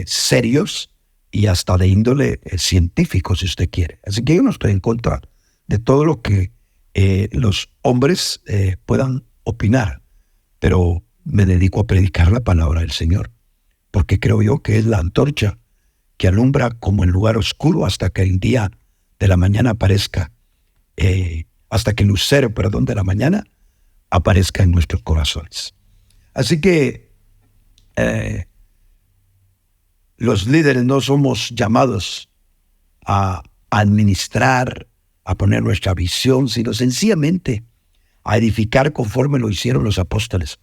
serios y hasta de índole científico, si usted quiere. Así que yo no estoy en contra de todo lo que los hombres puedan opinar, pero me dedico a predicar la palabra del Señor, porque creo yo que es la antorcha que alumbra como en lugar oscuro hasta que el día de la mañana aparezca, hasta que el lucero, de la mañana aparezca en nuestros corazones. Así que los líderes no somos llamados a administrar, a poner nuestra visión, sino sencillamente a edificar conforme lo hicieron los apóstoles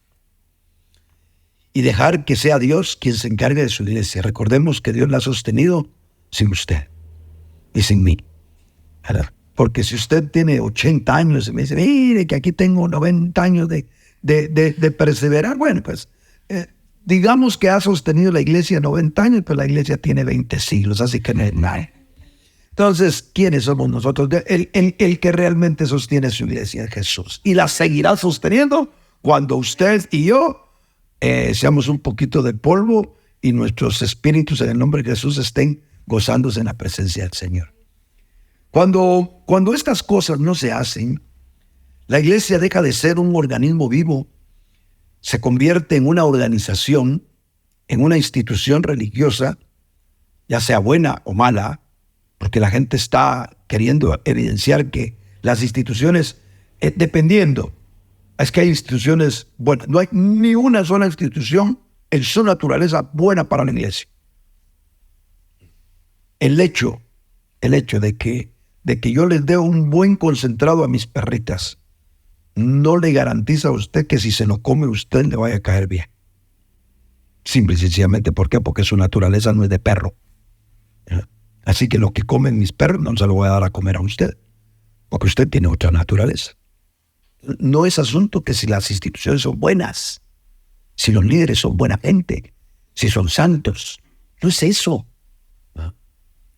y dejar que sea Dios quien se encargue de su iglesia. Recordemos que Dios la ha sostenido sin usted y sin mí. Porque si usted tiene 80 años y me dice, mire que aquí tengo 90 años de perseverar, bueno, pues digamos que ha sostenido la iglesia 90 años, pero la iglesia tiene 20 siglos, así que no es nada. Entonces, ¿quiénes somos nosotros? El que realmente sostiene su iglesia es Jesús. Y la seguirá sosteniendo cuando usted y yo seamos un poquito de polvo y nuestros espíritus en el nombre de Jesús estén gozándose en la presencia del Señor. Cuando estas cosas no se hacen, la iglesia deja de ser un organismo vivo, se convierte en una organización, en una institución religiosa, ya sea buena o mala, porque la gente está queriendo evidenciar que las instituciones, dependiendo, es que hay instituciones buenas, no hay ni una sola institución en su naturaleza buena para la iglesia. El hecho de que yo les dé un buen concentrado a mis perritas no le garantiza a usted que si se lo come usted le vaya a caer bien. Simple y sencillamente, ¿por qué? Porque su naturaleza no es de perro. Así que lo que comen mis perros no se lo voy a dar a comer a usted, porque usted tiene otra naturaleza. No es asunto que si las instituciones son buenas, si los líderes son buena gente, si son santos. No es eso.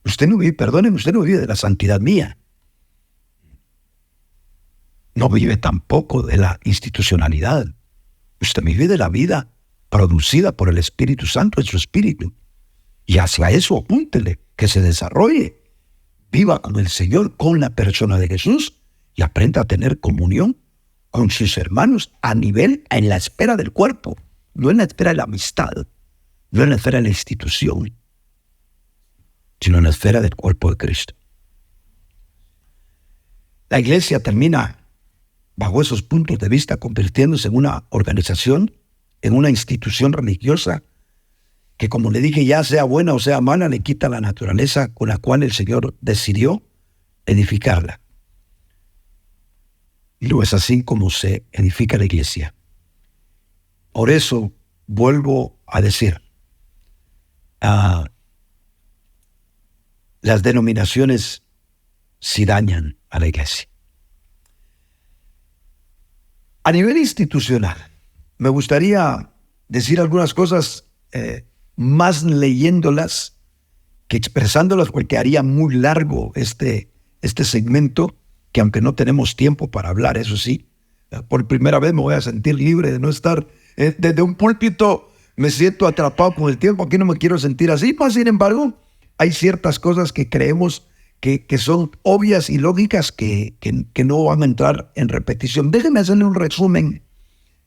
Usted no vive, perdónenme, usted no vive de la santidad mía. No vive tampoco de la institucionalidad. Usted vive de la vida producida por el Espíritu Santo en su espíritu. Y hacia eso apúntele, que se desarrolle. Viva con el Señor, con la persona de Jesús y aprenda a tener comunión con sus hermanos en la esfera del cuerpo, no en la esfera de la amistad, no en la esfera de la institución, sino en la esfera del cuerpo de Cristo. La iglesia termina, bajo esos puntos de vista, convirtiéndose en una organización, en una institución religiosa, que como le dije, ya sea buena o sea mala, le quita la naturaleza con la cual el Señor decidió edificarla. Y no es así como se edifica la iglesia. Por eso vuelvo a decir, las denominaciones sí dañan a la iglesia. A nivel institucional, me gustaría decir algunas cosas más leyéndolas que expresándolas, porque haría muy largo este segmento, que aunque no tenemos tiempo para hablar, eso sí, por primera vez me voy a sentir libre de no estar desde un púlpito, me siento atrapado con el tiempo, aquí no me quiero sentir así, mas sin embargo, hay ciertas cosas que creemos que son obvias y lógicas que no van a entrar en repetición. Déjenme hacerle un resumen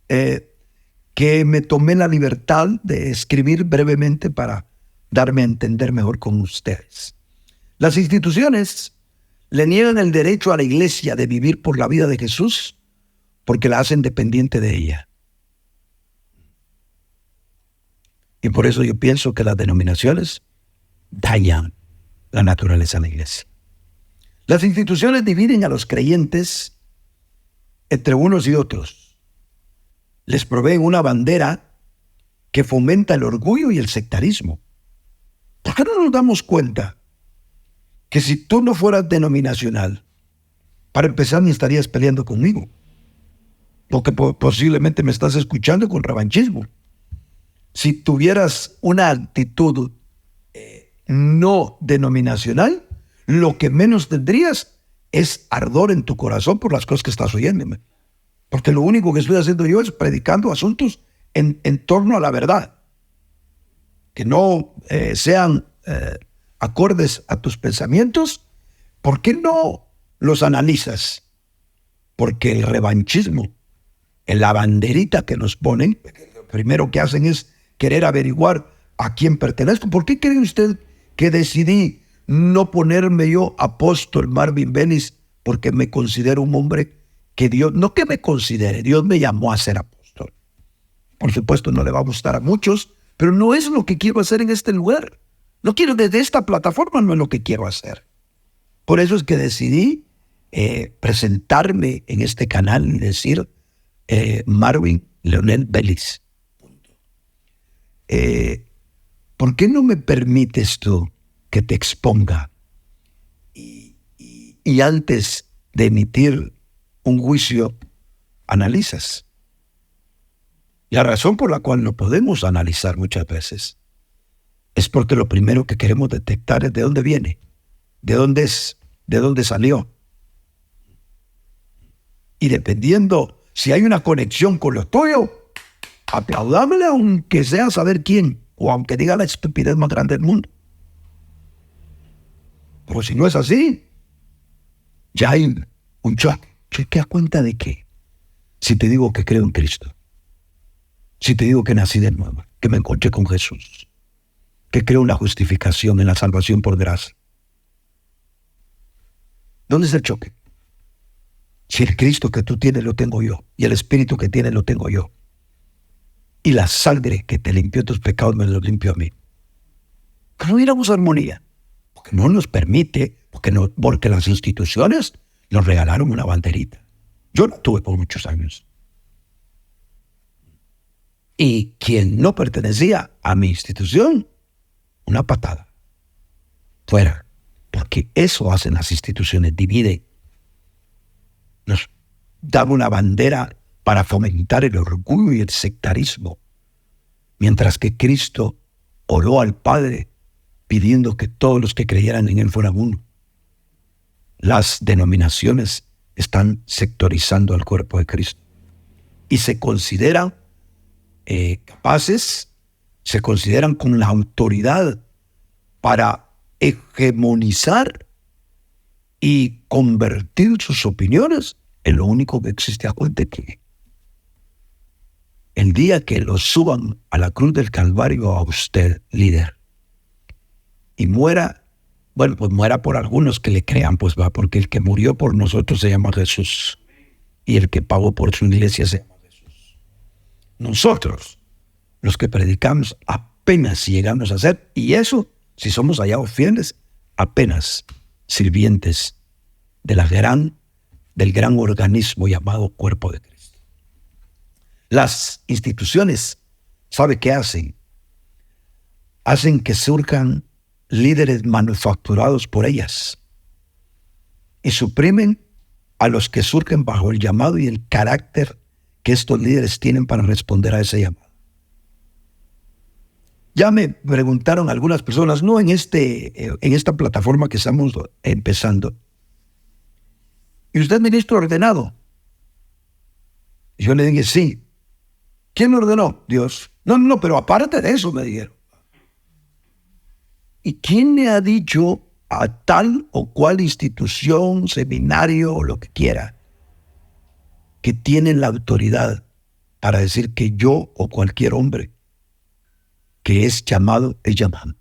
que me tomé la libertad de escribir brevemente para darme a entender mejor con ustedes. Las instituciones le niegan el derecho a la iglesia de vivir por la vida de Jesús porque la hacen dependiente de ella. Y por eso yo pienso que las denominaciones dañan la naturaleza de la iglesia. Las instituciones dividen a los creyentes entre unos y otros. Les proveen una bandera que fomenta el orgullo y el sectarismo. ¿Por qué no nos damos cuenta que si tú no fueras denominacional, para empezar ni estarías peleando conmigo? Porque posiblemente me estás escuchando con revanchismo. Si tuvieras una actitud no denominacional, lo que menos tendrías es ardor en tu corazón por las cosas que estás oyéndome. Porque lo único que estoy haciendo yo es predicando asuntos en torno a la verdad, que no sean acordes a tus pensamientos. ¿Por qué no los analizas? Porque el revanchismo, en la banderita que nos ponen, lo primero que hacen es querer averiguar a quién pertenezco. ¿Por qué cree usted que decidí no ponerme yo apóstol Marvin Bellis? Porque me considero un hombre que Dios, no que me considere, Dios me llamó a ser apóstol. Por supuesto no le va a gustar a muchos, pero no es lo que quiero hacer en este lugar. No quiero, desde esta plataforma no es lo que quiero hacer. Por eso es que decidí presentarme en este canal y decir Marvin Leonel Bellis. ¿Por qué no me permites tú que te exponga y antes de emitir un juicio analizas? La razón por la cual no podemos analizar muchas veces es porque lo primero que queremos detectar es de dónde viene, de dónde es, de dónde salió. Y dependiendo si hay una conexión con lo tuyo, aplaudámele aunque sea saber quién, o aunque diga la estupidez más grande del mundo. Pero si no es así, ya hay un choque. ¿Qué a cuenta de qué? Si te digo que creo en Cristo, si te digo que nací de nuevo, que me encontré con Jesús, que creo en la justificación, en la salvación por gracia. ¿Dónde es el choque? Si el Cristo que tú tienes lo tengo yo, y el Espíritu que tienes lo tengo yo, y la sangre que te limpió tus pecados me los limpió a mí, que no hubiéramos armonía, porque no nos permite, porque las instituciones nos regalaron una banderita. Yo la tuve por muchos años. Y quien no pertenecía a mi institución, una patada. Fuera. Porque eso hacen las instituciones, divide. Nos dan una bandera para fomentar el orgullo y el sectarismo. Mientras que Cristo oró al Padre pidiendo que todos los que creyeran en Él fueran uno. Las denominaciones están sectorizando al cuerpo de Cristo. Y se consideran capaces, se consideran con la autoridad para hegemonizar y convertir sus opiniones en lo único que existe. Acuérdate que el día que lo suban a la cruz del Calvario a usted, líder, y muera, bueno, pues muera por algunos que le crean, pues va, porque el que murió por nosotros se llama Jesús, y el que pagó por su iglesia se llama Jesús. Nosotros, los que predicamos, apenas si llegamos a ser, y eso, si somos hallados fieles, apenas sirvientes del gran organismo llamado cuerpo de Cristo. Las instituciones, ¿sabe qué hacen? Hacen que surjan líderes manufacturados por ellas y suprimen a los que surgen bajo el llamado y el carácter que estos líderes tienen para responder a ese llamado. Ya me preguntaron algunas personas, no en esta plataforma que estamos empezando, ¿y usted es ministro ordenado? Y yo le dije, sí. ¿Quién me ordenó? Dios. No, pero aparte de eso, me dijeron. ¿Y quién le ha dicho a tal o cual institución, seminario o lo que quiera, que tienen la autoridad para decir que yo o cualquier hombre que es llamado, es llamado?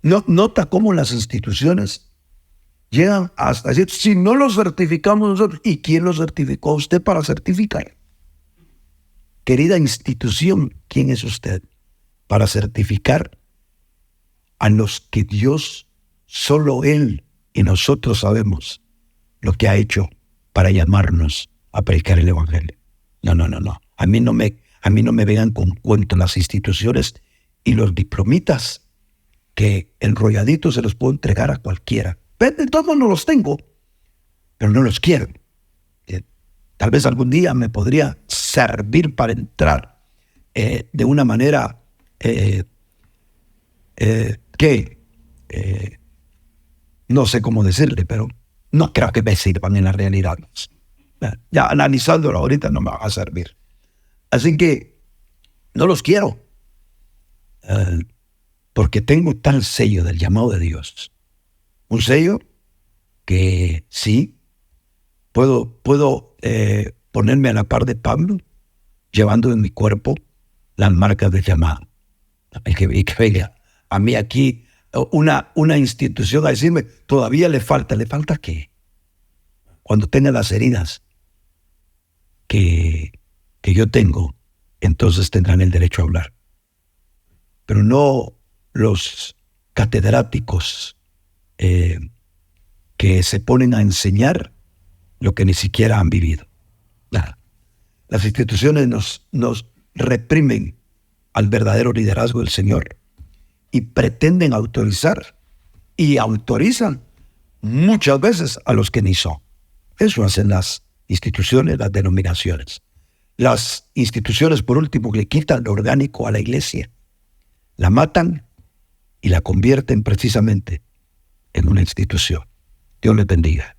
No, nota cómo las instituciones llegan hasta decir, si no lo certificamos nosotros, ¿y quién lo certificó a usted para certificar? Querida institución, ¿quién es usted para certificar a los que Dios, solo Él y nosotros sabemos lo que ha hecho para llamarnos a predicar el Evangelio. No. A mí no me vengan con cuentos las instituciones y los diplomitas que enrolladitos se los puedo entregar a cualquiera. Pero de todos no los tengo, pero no los quiero. Tal vez algún día me podría servir para entrar de una manera no sé cómo decirle, pero no creo que me sirvan en la realidad. Ya analizándolo ahorita no me va a servir. Así que no los quiero, porque tengo tal sello del llamado de Dios. Un sello que sí, puedo ponerme a la par de Pablo, llevando en mi cuerpo las marcas del llamado. Y que venga a mí aquí una institución a decirme, todavía le falta qué. Cuando tenga las heridas que yo tengo, entonces tendrán el derecho a hablar. Pero no los catedráticos que se ponen a enseñar lo que ni siquiera han vivido. Las instituciones nos reprimen al verdadero liderazgo del Señor y pretenden autorizar y autorizan muchas veces a los que ni son. Eso hacen las instituciones, las denominaciones. Las instituciones, por último, le quitan lo orgánico a la iglesia, la matan y la convierten precisamente en una institución. Dios les bendiga.